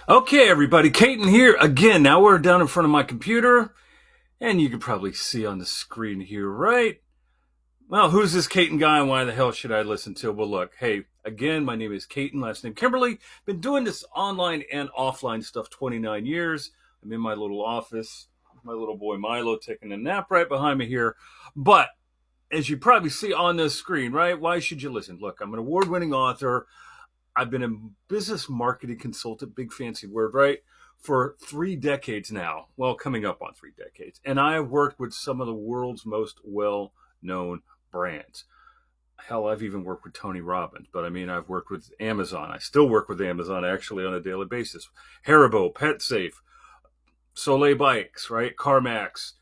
Okay, everybody, Kayton here again. Now we're down in front of my computer, and you can probably see on the screen here, right? Well, who's this Kayton guy, and why the hell should I listen to? Well, look, hey, again, my name is Kayton, last name Kimberly. Been doing this online and offline stuff 29 years. I'm in my little office, my little boy Milo taking a nap right behind me here. But as you probably see on the screen, right? Why should you listen? Look, I'm an award-winning author. I've been a business marketing consultant, big fancy word, right? For 3 decades now. Well, coming up on 3 decades. And I have worked with some of the world's most well known brands. Hell, I've even worked with Tony Robbins, but I mean, I've worked with Amazon. I still work with Amazon actually on a daily basis. Haribo, PetSafe, Soleil Bikes, right? CarMax.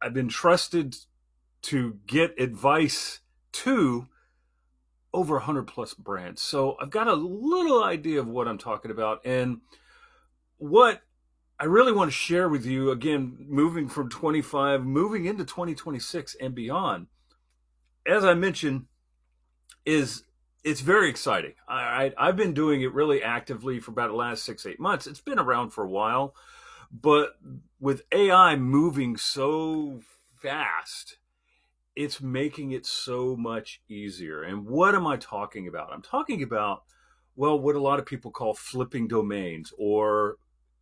I've been trusted to get advice to over 100 plus brands. So I've got a little idea of what I'm talking about. And what I really want to share with you, again, moving from 25, moving into 2026 and beyond, as I mentioned, is it's very exciting. I've been doing it really actively for about the last 6, 8 months. It's been around for a while, but with AI moving so fast, it's making it so much easier. And what am I talking about? I'm talking about, well, what a lot of people call flipping domains, or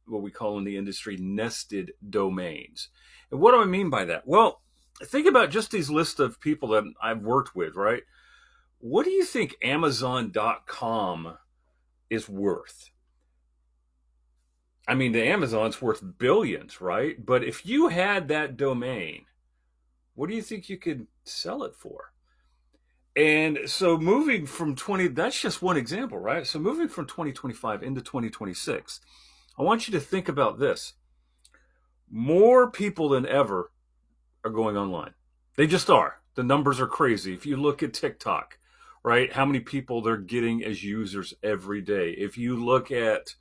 what we call in the industry nested domains. And what do I mean by that? Well, think about just these lists of people that I've worked with, right? What do you think Amazon.com is worth? I mean, the Amazon's worth billions, right? But if you had that domain, what do you think you could sell it for? And so moving from 20, that's just one example, right? So moving from 2025 into 2026, I want you to think about this. More people than ever are going online. They just are. The numbers are crazy. If you look at TikTok, right, how many people they're getting as users every day. If you look at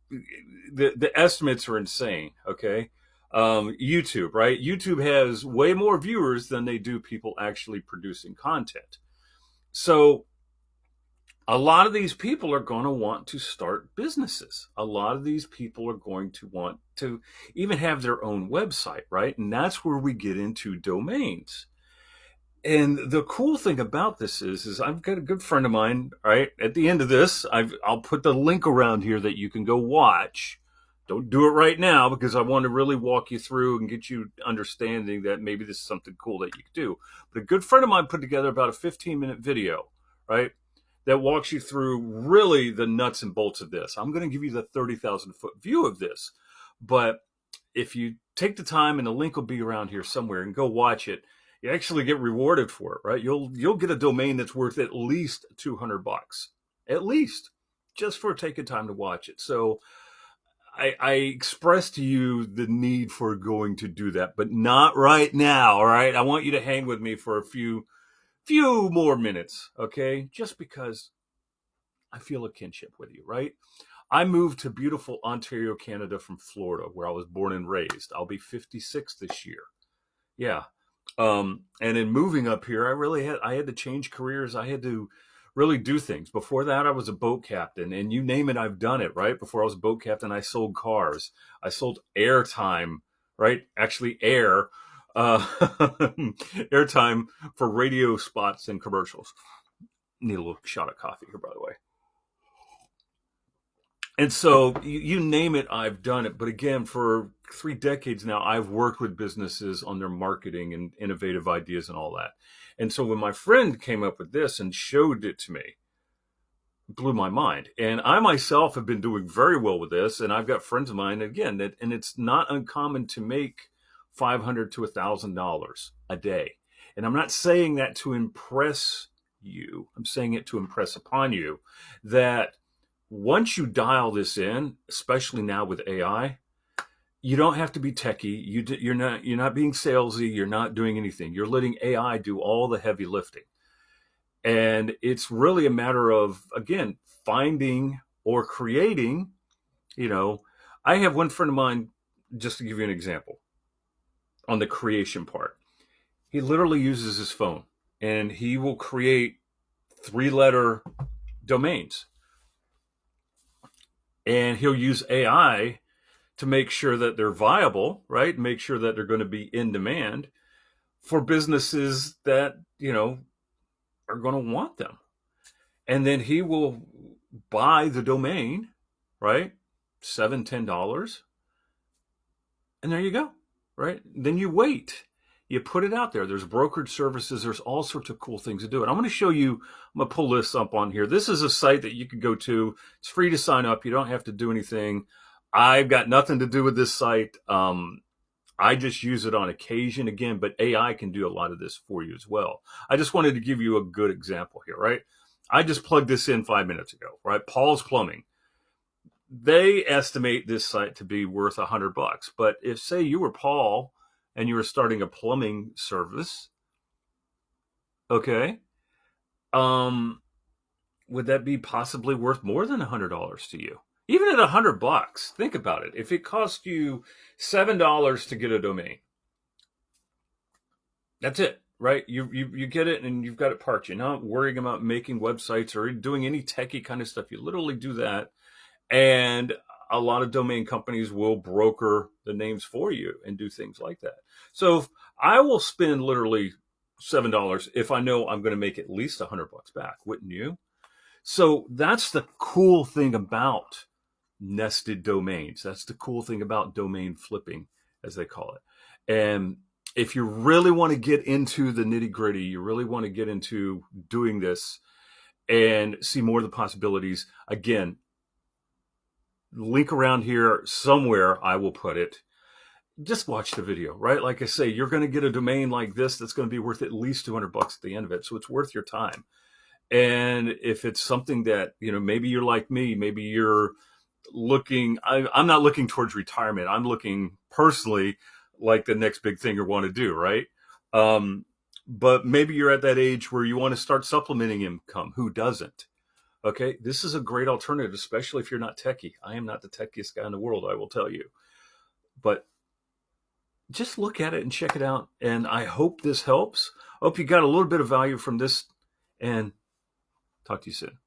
the estimates are insane, okay? YouTube, right? YouTube has way more viewers than they do people actually producing content. So a lot of these people are going to want to start businesses. A lot of these people are going to want to even have their own website, right? And that's where we get into domains. And the cool thing about this is I've got a good friend of mine, right? At the end of this, I'll put the link around here that you can go watch. Don't do it right now because I want to really walk you through and get you understanding that maybe this is something cool that you could do. But a good friend of mine put together about a 15-minute video, right? That walks you through really the nuts and bolts of this. I'm going to give you the 30,000 foot view of this. But if you take the time, and the link will be around here somewhere, and go watch it, you actually get rewarded for it, right? You'll get a domain that's worth at least $200, at least, just for taking time to watch it. So I express to you the need for going to do that, but not right now. All right, I want you to hang with me for a few more minutes, okay? Just because I feel a kinship with you, right? I moved to beautiful Ontario, Canada from Florida, where I was born and raised. I'll be 56 this year. Yeah. And in moving up here, I had to change careers. I had to really do things. Before that, I was a boat captain, and you name it, I've done it, right? Before I was a boat captain, I sold cars. I sold airtime, right? Actually, airtime for radio spots and commercials. Need a little shot of coffee here, by the way. And so you name it, I've done it. But again, for 3 decades now, I've worked with businesses on their marketing and innovative ideas and all that. And so when my friend came up with this and showed it to me, it blew my mind. And I myself have been doing very well with this. And I've got friends of mine, again, and it's not uncommon to make $500 to $1,000 a day. And I'm not saying that to impress you. I'm saying it to impress upon you that once you dial this in, especially now with AI, you don't have to be techie. You're not being salesy. You're not doing anything. You're letting AI do all the heavy lifting. And it's really a matter of, again, finding or creating, I have one friend of mine, just to give you an example, on the creation part. He literally uses his phone and he will create 3-letter domains. and he'll use AI to make sure that they're viable, right? Make sure that they're going to be in demand for businesses that, are going to want them. And then he will buy the domain, right? $7, $10. And there you go, right? Then you wait. You put it out there. There's brokerage services. There's all sorts of cool things to do. And I'm going to show you, I'm going to pull this up on here. This is a site that you can go to. It's free to sign up. You don't have to do anything. I've got nothing to do with this site. I just use it on occasion again, but AI can do a lot of this for you as well. I just wanted to give you a good example here, right? I just plugged this in 5 minutes ago, right? Paul's Plumbing. They estimate this site to be worth $100. But if, say, you were Paul and you were starting a plumbing service, okay, would that be possibly worth more than $100 to you? Even at $100, think about it. If it cost you $7 to get a domain, that's it, right? You get it and you've got it parked. You're not worrying about making websites or doing any techie kind of stuff. You literally do that. And a lot of domain companies will broker the names for you and do things like that. So I will spend literally $7 if I know I'm going to make at least $100 back, wouldn't you? So that's the cool thing about nested domains. That's the cool thing about domain flipping, as they call it. And if you really want to get into the nitty gritty, you really want to get into doing this and see more of the possibilities, again, link around here somewhere, I will put it. Just watch the video, right? Like I say, you're going to get a domain like this that's going to be worth at least $200 at the end of it. So it's worth your time. And if it's something that, maybe you're like me, maybe you're looking, I'm not looking towards retirement. I'm looking personally like the next big thing you want to do, right? But maybe you're at that age where you want to start supplementing income. Who doesn't? Okay, this is a great alternative, especially if you're not techie. I am not the techiest guy in the world, I will tell you. But just look at it and check it out. And I hope this helps. I hope you got a little bit of value from this. And talk to you soon.